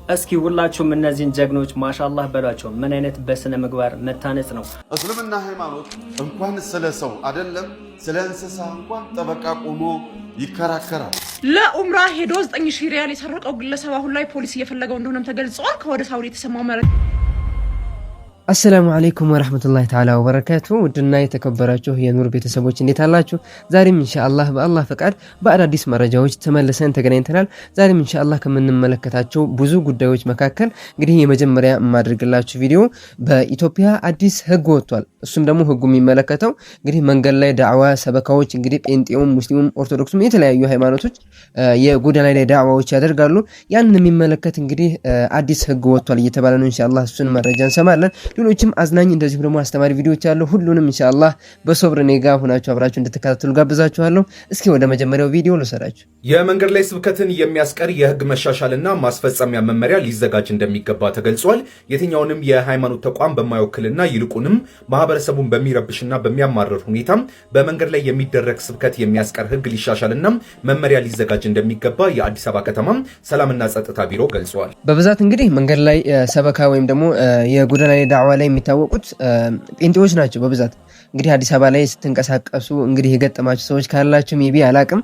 እስኪ ሁላችሁም እነዚህን ጀግኖች ማሻአላህ በሏቸው። ምን አይነት በስነ ምግባር መታነጽ ነው። እስልምና ሃይማኖት እንኳን ስለ ሰው አይደለም ስለ እንስሳ እንኳን ጠበቃ ቆሞ ይከራከራል። ለኡምራ ሄዶ 9000 ሪያል የሰረቀው ግለሰብ አሁን ላይ ፖሊስ እየፈለገው እንደሆነም ተገልጿል። ከወደ ሳውዲ የተሰማው መረጃ አሰላሙ አለይኩም ወራህመቱላሂ ተዓላ ወበረካቱ። ውድና የተከበራችሁ የኑር ቤተሰቦች እንዴት አላችሁ? ዛሬም ኢንሻአላህ በአላህ ፈቃድ በአዳዲስ መረጃዎች ተመልሰን ተገናኝተናል። ዛሬም ኢንሻአላህ ከምንመለከታቸው ብዙ ጉዳዮች መካከል እንግዲህ የመጀመሪያ የማድርግላችሁ ቪዲዮ በኢትዮጵያ አዲስ ህግ ወጥቷል። እሱም ደግሞ ህጉ የሚመለከተው እንግዲህ መንገድ ላይ ዳዕዋ ሰበካዎች እንግዲህ ጴንጤውም ሙስሊሙም ኦርቶዶክሱም የተለያዩ ሃይማኖቶች የጎዳና ላይ ዳዕዋዎች ያደርጋሉ። ያንን የሚመለከት እንግዲህ አዲስ ህግ ወጥቷል እየተባለ ነው። ኢንሻአላህ እሱን መረጃ እንሰማለን። ሌሎችም አዝናኝ እንደዚሁ ደግሞ አስተማሪ ቪዲዮዎች አሉ። ሁሉንም ኢንሻአላህ በሶብር ኔጋ ሆናችሁ አብራችሁ እንድትከታተሉ ጋብዛችኋለሁ። እስኪ ወደ መጀመሪያው ቪዲዮ ልሰራችሁ። የመንገድ ላይ ስብከትን የሚያስቀር የህግ መሻሻልና ማስፈጸሚያ መመሪያ ሊዘጋጅ እንደሚገባ ተገልጿል። የትኛውንም የሃይማኖት ተቋም በማይወክልና ይልቁንም ማህበረሰቡን በሚረብሽና በሚያማርር ሁኔታ በመንገድ ላይ የሚደረግ ስብከት የሚያስቀር ህግ ሊሻሻልና መመሪያ ሊዘጋጅ እንደሚገባ የአዲስ አበባ ከተማ ሰላምና ጸጥታ ቢሮ ገልጿል። በብዛት እንግዲህ መንገድ ላይ ሰበካ ወይም ደግሞ የጎዳና ላይ ዳዕዋ ላይ የሚታወቁት ጴንጤዎች ናቸው በብዛት። እንግዲህ አዲስ አበባ ላይ ስትንቀሳቀሱ እንግዲህ የገጠማችሁ ሰዎች ካላችሁ ሜቢ አላቅም፣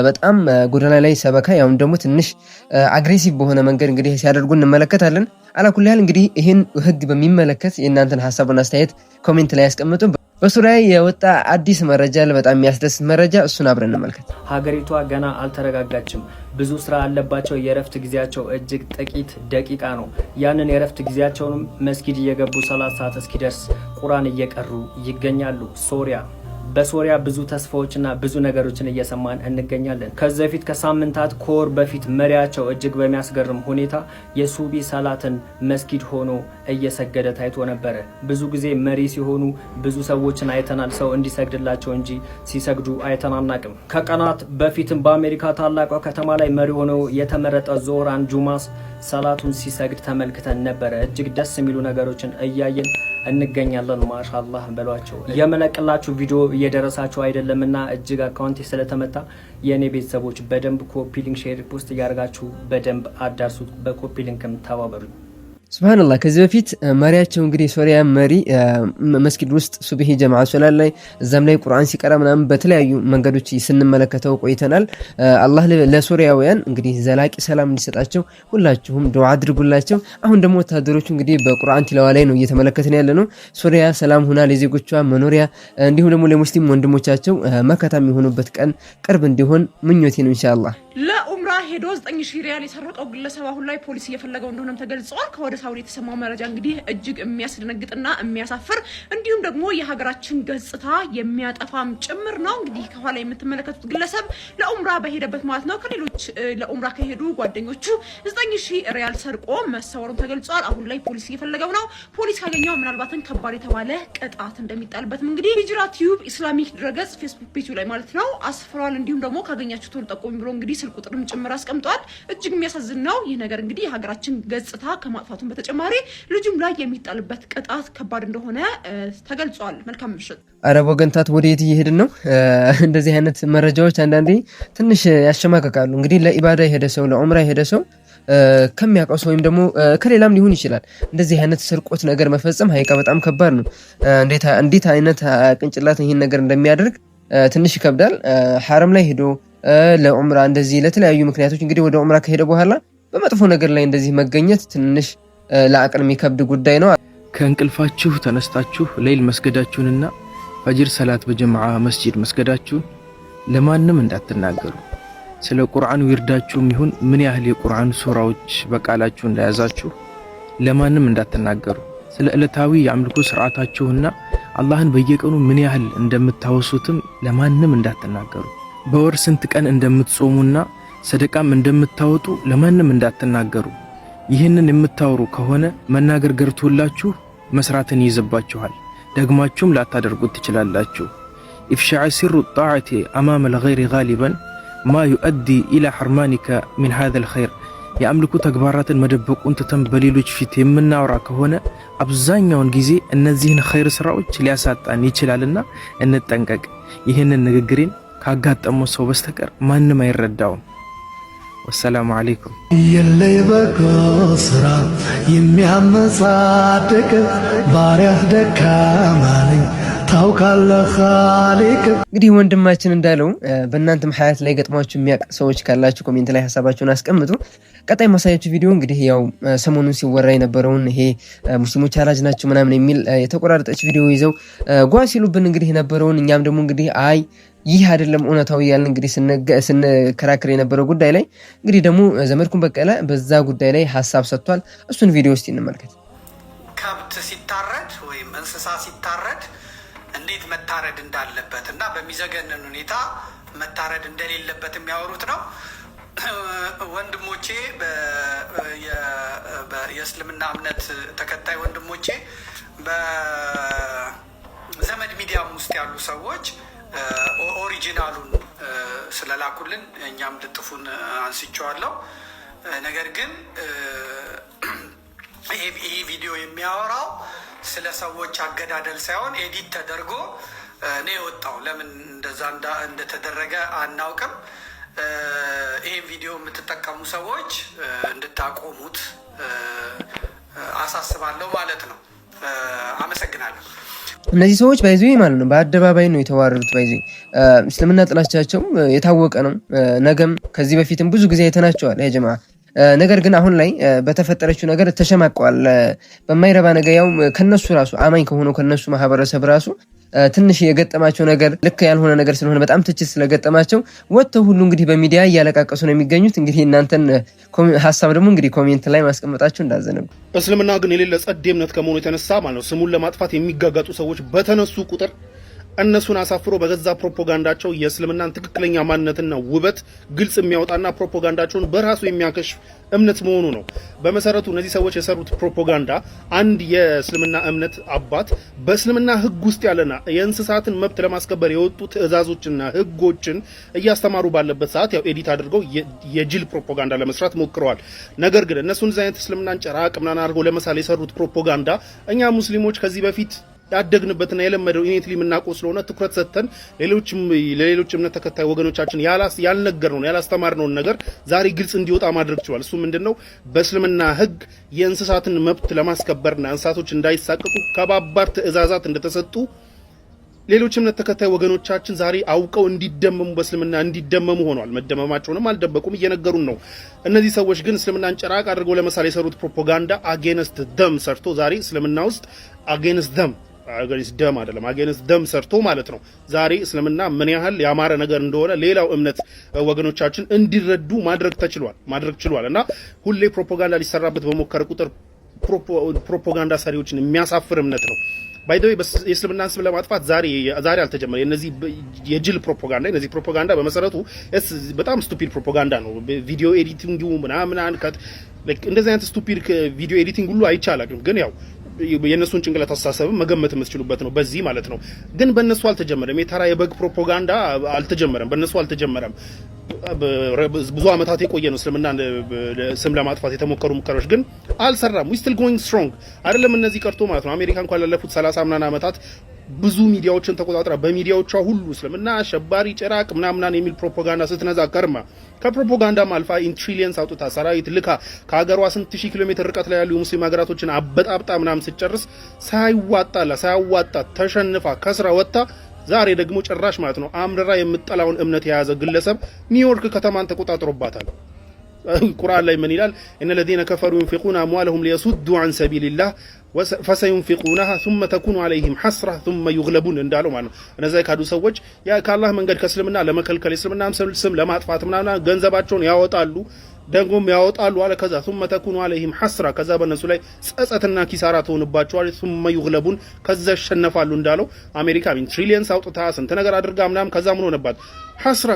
በጣም ጎዳና ላይ ሰበካ ያውም ደግሞ ትንሽ አግሬሲቭ በሆነ መንገድ እንግዲህ ሲያደርጉ እንመለከታለን። አላኩልያል እንግዲህ ይህን ህግ በሚመለከት የእናንተን ሐሳብና አስተያየት ኮሜንት ላይ ያስቀምጡ። በሱሪያ የወጣ አዲስ መረጃ በጣም የሚያስደስት መረጃ፣ እሱን አብረን እንመልከት። ሀገሪቷ ገና አልተረጋጋችም። ብዙ ስራ አለባቸው። የረፍት ጊዜያቸው እጅግ ጥቂት ደቂቃ ነው። ያንን የረፍት ጊዜያቸውንም መስጊድ እየገቡ 30 ሰዓት እስኪደርስ ቁርአን እየቀሩ ይገኛሉ። በሶሪያ ብዙ ተስፋዎችና ብዙ ነገሮችን እየሰማን እንገኛለን። ከዚህ በፊት ከሳምንታት ከወር በፊት መሪያቸው እጅግ በሚያስገርም ሁኔታ የሱቢ ሰላትን መስጊድ ሆኖ እየሰገደ ታይቶ ነበረ። ብዙ ጊዜ መሪ ሲሆኑ ብዙ ሰዎችን አይተናል፣ ሰው እንዲሰግድላቸው እንጂ ሲሰግዱ አይተናናቅም። ከቀናት በፊትም በአሜሪካ ታላቋ ከተማ ላይ መሪ ሆኖ የተመረጠ ዞህራን ጁማስ ሰላቱን ሲሰግድ ተመልክተን ነበረ። እጅግ ደስ የሚሉ ነገሮችን እያየን እንገኛለን። ማሻአላህ በሏቸው። የመለቅላችሁ ቪዲዮ እየደረሳችሁ አይደለምና እጅግ አካውንቴ ስለተመታ የኔ ቤተሰቦች በደንብ ኮፒ ሊንክ ሼር ፖስት ያርጋችሁ በደንብ አዳርሱት። በኮፒ ሊንክም ተባበሩኝ። ሱብሃንአላህ። ከዚህ በፊት መሪያቸው እንግዲህ ሶሪያ መሪ መስጊድ ውስጥ ሱብሂ ጀማዓ ሶላት ላይ እዛም ላይ ቁርአን ሲቀራ ምናምን በተለያዩ መንገዶች ስንመለከተው ቆይተናል። አላህ ለሶሪያውያን እንግዲህ ዘላቂ ሰላም እንዲሰጣቸው ሁላችሁም ዱዓ አድርጉላቸው። አሁን ደግሞ ወታደሮቹ እንግዲህ በቁርአን ቲላዋ ላይ ነው እየተመለከትን ያለነው። ሶሪያ ሰላም ሆና ለዜጎቿ መኖሪያ እንዲሁም ደግሞ ለሙስሊም ወንድሞቻቸው መከታ የሚሆኑበት ቀን ቅርብ እንዲሆን ምኞቴ ነው ኢንሻአላህ። ለኡምራ ሄዶ 9000 ሪያል የሰረቀው ግለሰብ አሁን ላይ ፖሊስ እየፈለገው እንደሆነም ተገልጿል። ከወደ ሳውዲ የተሰማው መረጃ እንግዲህ እጅግ የሚያስደነግጥና የሚያሳፍር እንዲሁም ደግሞ የሀገራችን ገጽታ የሚያጠፋም ጭምር ነው። እንግዲህ ከኋላ የምትመለከቱት ግለሰብ ለኡምራ በሄደበት ማለት ነው ከሌሎች ለኡምራ ከሄዱ ጓደኞቹ 9000 ሪያል ሰርቆ መሰወሩን ተገልጿል። አሁን ላይ ፖሊስ እየፈለገው ነው። ፖሊስ ካገኘው ምናልባትም ከባድ የተባለ ቅጣት እንደሚጣልበትም እንግዲህ ሂጅራ ቲዩብ ኢስላሚክ ድረገጽ ፌስቡክ ፔጁ ላይ ማለት ነው አስፍሯል። እንዲሁም ደግሞ ካገኛችሁ ቶሎ ጠቆሙ ብሎ እንግዲህ ስልክ ቁጥርም ጭምር አስቀምጧል። እጅግ የሚያሳዝን ነው ይህ ነገር። እንግዲህ የሀገራችን ገጽታ ከማጥፋቱ በተጨማሪ ልጁም ላይ የሚጣልበት ቅጣት ከባድ እንደሆነ ተገልጿል። መልካም ምሽት። አረብ ወገንታት ወዴት እየሄድን ነው? እንደዚህ አይነት መረጃዎች አንዳንዴ ትንሽ ያሸማቀቃሉ። እንግዲህ ለኢባዳ የሄደ ሰው ለዑምራ የሄደ ሰው ከሚያውቀው ሰው ወይም ደግሞ ከሌላም ሊሆን ይችላል እንደዚህ አይነት ስርቆት ነገር መፈጸም ሀይቃ በጣም ከባድ ነው። እንዴት አይነት ቅንጭላት ይሄን ነገር እንደሚያደርግ ትንሽ ይከብዳል። ሐረም ላይ ሄዶ ለዑምራ እንደዚህ ለተለያዩ ምክንያቶች እንግዲህ ወደ ዑምራ ከሄደ በኋላ በመጥፎ ነገር ላይ እንደዚህ መገኘት ትንሽ ለአቅል የሚከብድ ጉዳይ ነው። ከእንቅልፋችሁ ተነስታችሁ ሌሊት መስገዳችሁንና ፈጅር ሰላት በጀማዓ መስጂድ መስገዳችሁን ለማንም እንዳትናገሩ። ስለ ቁርአን ይርዳችሁም ይሁን ምን ያህል የቁርአን ሱራዎች በቃላችሁ እንደያዛችሁ ለማንም እንዳትናገሩ። ስለ ዕለታዊ የአምልኮ ስርዓታችሁና አላህን በየቀኑ ምን ያህል እንደምታወሱትም ለማንም እንዳትናገሩ። በወር ስንት ቀን እንደምትጾሙና ሰደቃም እንደምታወጡ ለማንም እንዳትናገሩ። ይህንን የምታወሩ ከሆነ መናገር ገርቶላችሁ መስራትን ይይዝባችኋል። ደግማችሁም ላታደርጉት ትችላላችሁ። ኢፍሻዕ ሲሩ ጣዓቲ አማመ ልገይሪ ጋሊበን ማ ዩؤዲ ኢላ ሐርማኒከ ሚን ሃዘል ኸይር። የአምልኮ ተግባራትን መደበቁን ትተን በሌሎች ፊት የምናወራ ከሆነ አብዛኛውን ጊዜ እነዚህን ኸይር ስራዎች ሊያሳጣን ይችላልና እንጠንቀቅ። ይህንን ንግግሬን ካጋጠመው ሰው በስተቀር ማንም አይረዳውም። ወሰላሙ አለይኩም። የለይ በጎ ስራ የሚያመጻድቅ ባሪያህ ደካማ ነኝ ታውቃለህ ኻሊቅ። እንግዲህ ወንድማችን እንዳለው በእናንተም ሀያት ላይ ገጥሟችሁ የሚያውቅ ሰዎች ካላችሁ ኮሜንት ላይ ሀሳባችሁን አስቀምጡ። ቀጣይ ማሳያችሁ ቪዲዮ እንግዲህ ያው ሰሞኑን ሲወራ የነበረውን ይሄ ሙስሊሞች አራጅ ናቸው ምናምን የሚል የተቆራረጠች ቪዲዮ ይዘው ጓ ሲሉብን እንግዲህ የነበረውን እኛም ደግሞ እንግዲህ አይ ይህ አይደለም እውነታው ያልን እንግዲህ ስንከራከር የነበረው ጉዳይ ላይ እንግዲህ ደግሞ ዘመድኩን በቀለ በዛ ጉዳይ ላይ ሀሳብ ሰጥቷል። እሱን ቪዲዮ ውስጥ እንመልከት። ከብት ሲታረድ ወይም እንስሳ ሲታረድ እንዴት መታረድ እንዳለበት እና በሚዘገንን ሁኔታ መታረድ እንደሌለበት የሚያወሩት ነው። ወንድሞቼ የእስልምና እምነት ተከታይ ወንድሞቼ በዘመድ ሚዲያም ውስጥ ያሉ ሰዎች ኦሪጂናሉን ስለላኩልን እኛም ልጥፉን አንስቼዋለሁ። ነገር ግን ይህ ቪዲዮ የሚያወራው ስለ ሰዎች አገዳደል ሳይሆን ኤዲት ተደርጎ ነው የወጣው። ለምን እንደዛ እንደተደረገ አናውቅም። ይህን ቪዲዮ የምትጠቀሙ ሰዎች እንድታቆሙት አሳስባለሁ ማለት ነው። አመሰግናለሁ። እነዚህ ሰዎች ባይዙ ማለት ነው በአደባባይ ነው የተዋረዱት። ባይዙ እስልምና ጥላቻቸው የታወቀ ነው። ነገም ከዚህ በፊትም ብዙ ጊዜ አይተናቸዋል ያ ጀማዓ። ነገር ግን አሁን ላይ በተፈጠረችው ነገር ተሸማቀዋል። በማይረባ ነገር ያው ከነሱ ራሱ አማኝ ከሆነው ከነሱ ማህበረሰብ ራሱ ትንሽ የገጠማቸው ነገር ልክ ያልሆነ ነገር ስለሆነ በጣም ትችት ስለገጠማቸው ወጥተው ሁሉ እንግዲህ በሚዲያ እያለቃቀሱ ነው የሚገኙት። እንግዲህ እናንተን ሀሳብ ደግሞ እንግዲህ ኮሜንት ላይ ማስቀመጣችሁ እንዳዘነጉ። እስልምና ግን የሌለ ጸድ እምነት ከመሆኑ የተነሳ ማለት ነው ስሙን ለማጥፋት የሚጋጋጡ ሰዎች በተነሱ ቁጥር እነሱን አሳፍሮ በገዛ ፕሮፓጋንዳቸው የእስልምናን ትክክለኛ ማንነትና ውበት ግልጽ የሚያወጣና ፕሮፓጋንዳቸውን በራሱ የሚያከሽፍ እምነት መሆኑ ነው። በመሰረቱ እነዚህ ሰዎች የሰሩት ፕሮፓጋንዳ አንድ የእስልምና እምነት አባት በእስልምና ሕግ ውስጥ ያለና የእንስሳትን መብት ለማስከበር የወጡ ትዕዛዞችና ሕጎችን እያስተማሩ ባለበት ሰዓት ያው ኤዲት አድርገው የጅል ፕሮፓጋንዳ ለመስራት ሞክረዋል። ነገር ግን እነሱን እዚህ አይነት እስልምናን ጨራቅ ምናምን አድርገው ለምሳሌ የሰሩት ፕሮፓጋንዳ እኛ ሙስሊሞች ከዚህ በፊት ያደግንበትና የለመደው ኢኔትሊ የምናውቀው ስለሆነ ትኩረት ሰጥተን ለሌሎች እምነት ተከታይ ወገኖቻችን ያልነገርነውን ያላስተማርነውን ነገር ዛሬ ግልጽ እንዲወጣ ማድረግ ችሏል። እሱ ምንድነው? በእስልምና ሕግ የእንስሳትን መብት ለማስከበርና እንስሳቶች እንዳይሳቀቁ ከባባድ ትዕዛዛት እንደተሰጡ ሌሎች እምነት ተከታይ ወገኖቻችን ዛሬ አውቀው እንዲደመሙ በእስልምና እንዲደመሙ ሆኗል። መደመማቸውንም አልደበቁም፣ እየነገሩን ነው። እነዚህ ሰዎች ግን እስልምናን ጭራቅ አድርገው ለምሳሌ የሰሩት ፕሮፓጋንዳ አጌንስት ደም ሰርቶ ዛሬ እስልምና ውስጥ አጌንስት ደም አይደለም አጌንስት ደም ሰርቶ ማለት ነው ዛሬ እስልምና ምን ያህል ያማረ ነገር እንደሆነ ሌላው እምነት ወገኖቻችን እንዲረዱ ማድረግ ችሏል። እና ሁሌ ፕሮፓጋንዳ ሊሰራበት በሞከረ ቁጥር ፕሮፓጋንዳ ሰሪዎችን የሚያሳፍር እምነት ነው። ባይደው የእስልምናን ስም ለማጥፋት ዛሬ አልተጀመረ። እነዚህ የጅል ፕሮፓጋንዳ እነዚህ ፕሮፓጋንዳ በመሰረቱ በጣም ስቱፒድ ፕሮፓጋንዳ ነው። ቪዲዮ ኤዲቲንግ ምናምን እንደዚህ አይነት ስቱፒድ ቪዲዮ ኤዲቲንግ ሁሉ አይቻልም። ግን ያው የነሱን ጭንቅላት አስተሳሰብ መገመት የምትችሉበት ነው በዚህ ማለት ነው። ግን በእነሱ አልተጀመረም። የተራ የበግ ፕሮፓጋንዳ አልተጀመረም፣ በእነሱ አልተጀመረም። ብዙ አመታት የቆየ ነው እስልምና ስም ለማጥፋት የተሞከሩ ሙከራዎች ግን አልሰራም። we still going strong አይደለም እነዚህ ቀርቶ ማለት ነው። አሜሪካ እንኳን ላለፉት 30 ምናምን አመታት ብዙ ሚዲያዎችን ተቆጣጥራ በሚዲያዎቿ ሁሉ እስልምና አሸባሪ ጭራቅ ምናምን የሚል ፕሮፓጋንዳ ስትነዛ ከርማ ከፕሮፓጋንዳም አልፋ ኢንትሪሊየንስ አውጥታ ሰራዊት ልካ ከሀገሯ ስንት ሺህ ኪሎ ሜትር ርቀት ላይ ያሉ የሙስሊም ሀገራቶችን አበጣብጣ ምናምን ስትጨርስ ሳያዋጣ ተሸንፋ ከስራ ወጣ። ዛሬ ደግሞ ጭራሽ ማለት ነው አምርራ የምጠላውን እምነት የያዘ ግለሰብ ኒውዮርክ ከተማን ተቆጣጥሮባታል። ቁርአን ላይ ምን ይላል? እነ الذين كفروا ينفقون اموالهم ليصدوا عن سبيل الله فسينفقونها ثم تكون عليهم حسرة ثم يغلبون እንዳለው ማለት ነው። እነዚያ ካዱ ሰዎች ከአላህ መንገድ ከእስልምና ለመከልከል እስልምናም ስም ለማጥፋት ምናምን ገንዘባቸውን ያወጣሉ አለ። ከዛ ثم تكون عليهم حسرة ከዛ በእነሱ ላይ ጸጸትና ኪሳራ ተሆንባቸዋል። ثم يغلبون ከዛ ይሸነፋሉ እንዳለው አሜሪካ ትሪሊየንስ አውጥታ ስንት ነገር አድርጋ ምናምን ከዛ ምን ሆነባት? ሐስራ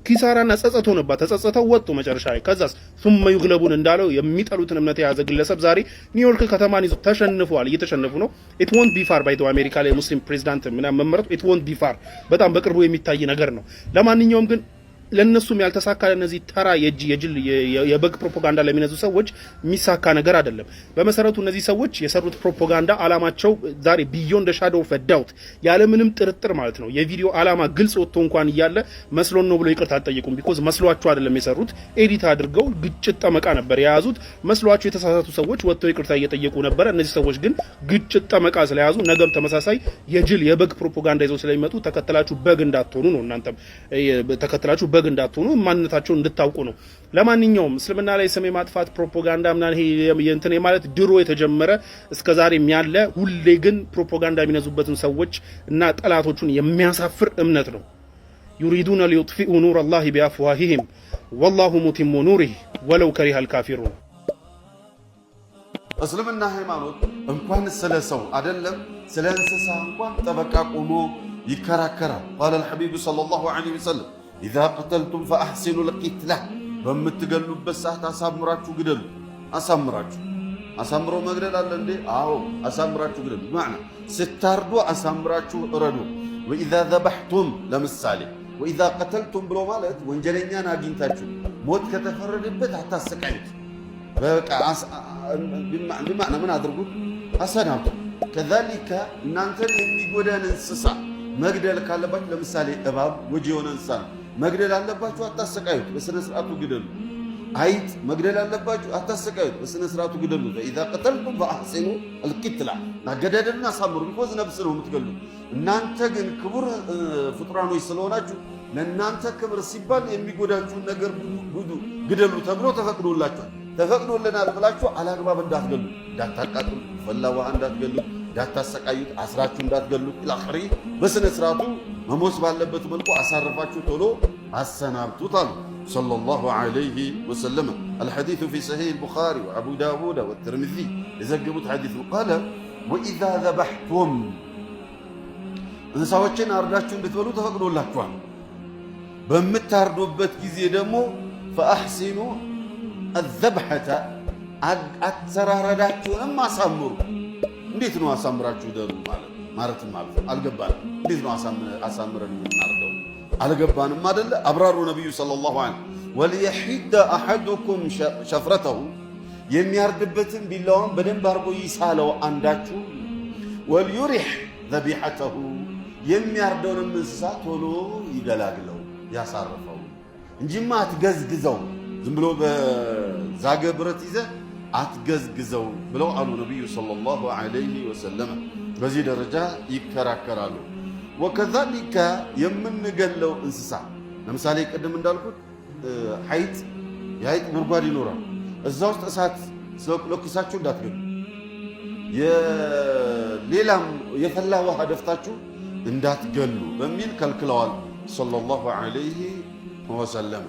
ኪሳራና ጸጸት ሆነባት። ተጸጸተው ወጡ መጨረሻ ላይ። ከዛስ ثم يغلبون እንዳለው የሚጠሉትን እምነት የያዘ ግለሰብ ዛሬ ኒውዮርክ ከተማን ይዞ ተሸንፈዋል፣ እየተሸነፉ ነው። it won't be far by the አሜሪካ ላይ ሙስሊም ፕሬዝዳንት ምናምን መመረጡ it won't be far በጣም በቅርቡ የሚታይ ነገር ነው። ለማንኛውም ግን ለነሱም ያልተሳካ ለነዚህ ተራ የበግ ፕሮፓጋንዳ ለሚነዙ ሰዎች የሚሳካ ነገር አይደለም። በመሰረቱ እነዚህ ሰዎች የሰሩት ፕሮፓጋንዳ አላማቸው ዛሬ ቢዮንድ ሻዶው ኦፍ ዳውት ያለ ምንም ጥርጥር ማለት ነው የቪዲዮ አላማ ግልጽ ወጥቶ እንኳን እያለ መስሎን ነው ብሎ ይቅርታ አልጠየቁም። ቢኮዝ መስሏቸው አይደለም የሰሩት፣ ኤዲት አድርገው ግጭት ጠመቃ ነበር የያዙት። መስሏቸው የተሳሳቱ ሰዎች ወጥተው ይቅርታ እየጠየቁ ነበር። እነዚህ ሰዎች ግን ግጭት ጠመቃ ስለያዙ ነገም ተመሳሳይ የበግ ፕሮፓጋንዳ ይዘው ስለሚመጡ ተከተላችሁ በግ እንዳትሆኑ ነው። እናንተም ተከተላችሁ በግ እንዳትሆኑ ማንነታቸውን እንድታውቁ ነው። ለማንኛውም እስልምና ላይ ስም ማጥፋት ፕሮፓጋንዳ ምናምን ይሄ እንትን ማለት ድሮ የተጀመረ እስከዛሬም ያለ ሁሌ ግን ፕሮፓጋንዳ የሚነዙበትን ሰዎች እና ጠላቶቹን የሚያሳፍር እምነት ነው። يريدون ليطفئوا نور الله بأفواههم والله متم نوره ولو كره الكافرون እስልምና ሃይማኖት እንኳን ስለሰው አይደለም ስለ እንስሳ እንኳን ጠበቃ ቆሞ ይከራከራል። قال الحبيب صلى الله عليه وسلم إذا قتلتم فأحسنوا القتلة በምትገሉበት ሰዓት አሳምራችሁ ግደሉ። አሳምሮ መግደል አለ እንዴ? አዎ አሳምራችሁ ግደሉ። ማዕና ስታርዱ አሳምራችሁ እረዱ። وإذا ذبحتم ለምሳሌ وإذا قتلتم ብሎ ማለት ወንጀለኛን አግኝታችሁ ሞት ከተፈረደበት አታሰቃዩት። በቃ بمعنى ምን አድርጉት? አሰናብቱ። كذلك እናንተን የሚጎዳን እንስሳ መግደል ካለባችሁ ለምሳሌ እባብ ወጅ የሆነ እንስሳ መግደል አለባችሁ፣ አታሰቃዩት፣ በስነ ስርዓቱ ግደሉ። አይጥ መግደል አለባችሁ፣ አታሰቃዩት፣ በስነ ስርዓቱ ግደሉ። فإذا قتلتم فأحسنوا القتلة አገዳደልን አሳምሩ። ቢኮዝ ነፍስ ነው የምትገሉ። እናንተ ግን ክቡር ፍጡራኖች ስለሆናችሁ ለእናንተ ክብር ሲባል የሚጎዳችሁን ነገር ግደሉ ተብሎ ተፈቅዶላችኋል። ተፈቅዶልናል ብላችሁ አላግባብ እንዳትገሉ፣ እንዳታቃጥሉ፣ ፈላ ውሃ እንዳትገሉ፣ እንዳታሰቃዩት፣ አስራችሁ እንዳትገሉት ኢላኺሪ በስነ ስርዓቱ መሞት ባለበት መልኩ አሳርፋችሁ ቶሎ አሰናብቱት አሉ ሰለላሁ ዐለይሂ ወሰለም። الحديث في صحيح البخاري وابو داود والترمذي የዘገቡት ሐዲስ ነው። قال واذا ذبحتم እንስሳዎችን አርዳችሁ እንድትበሉ ተፈቅዶላችኋል። በምታርዱበት ጊዜ ደግሞ فاحسنوا الذبحة አሰራረዳችሁንም አሳምሩ። እንዴት ነው አሳምራችሁ ደሩ ማለት አልገባንም። እንዴት ነው አሳምረን የምናርደው አልገባንም አይደለ? አብራሩ ነብዩ ሰለላሁ ዐለይሂ ወሊየሂድ አሐዱኩም ሸፍረተሁ የሚያርድበትን ቢላውን በደንብ አርጎ ይሳለው አንዳችሁ። ወልዩሪህ ዘቢሐተሁ የሚያርደውንም እንስሳ ቶሎ ይገላግለው ያሳርፈው እንጂማ አትገዝግዘው፣ ዝም ብሎ በዛገ ብረት ይዘህ አትገዝግዘው ብለው አሉ ነብዩ ሰለላሁ ዐለይሂ ወሰለም። በዚህ ደረጃ ይከራከራሉ። ወከዛሊከ የምንገለው እንስሳ ለምሳሌ ቅድም እንዳልኩት የሀይጥ ጉድጓድ ይኖራል። እዛ ውስጥ እሳት ለኩሳችሁ እንዳትገሉ፣ ሌላም የፈላ ውሃ ደፍታችሁ እንዳትገሉ በሚል ከልክለዋል ሰለላሁ ዐለይሂ ወሰለም።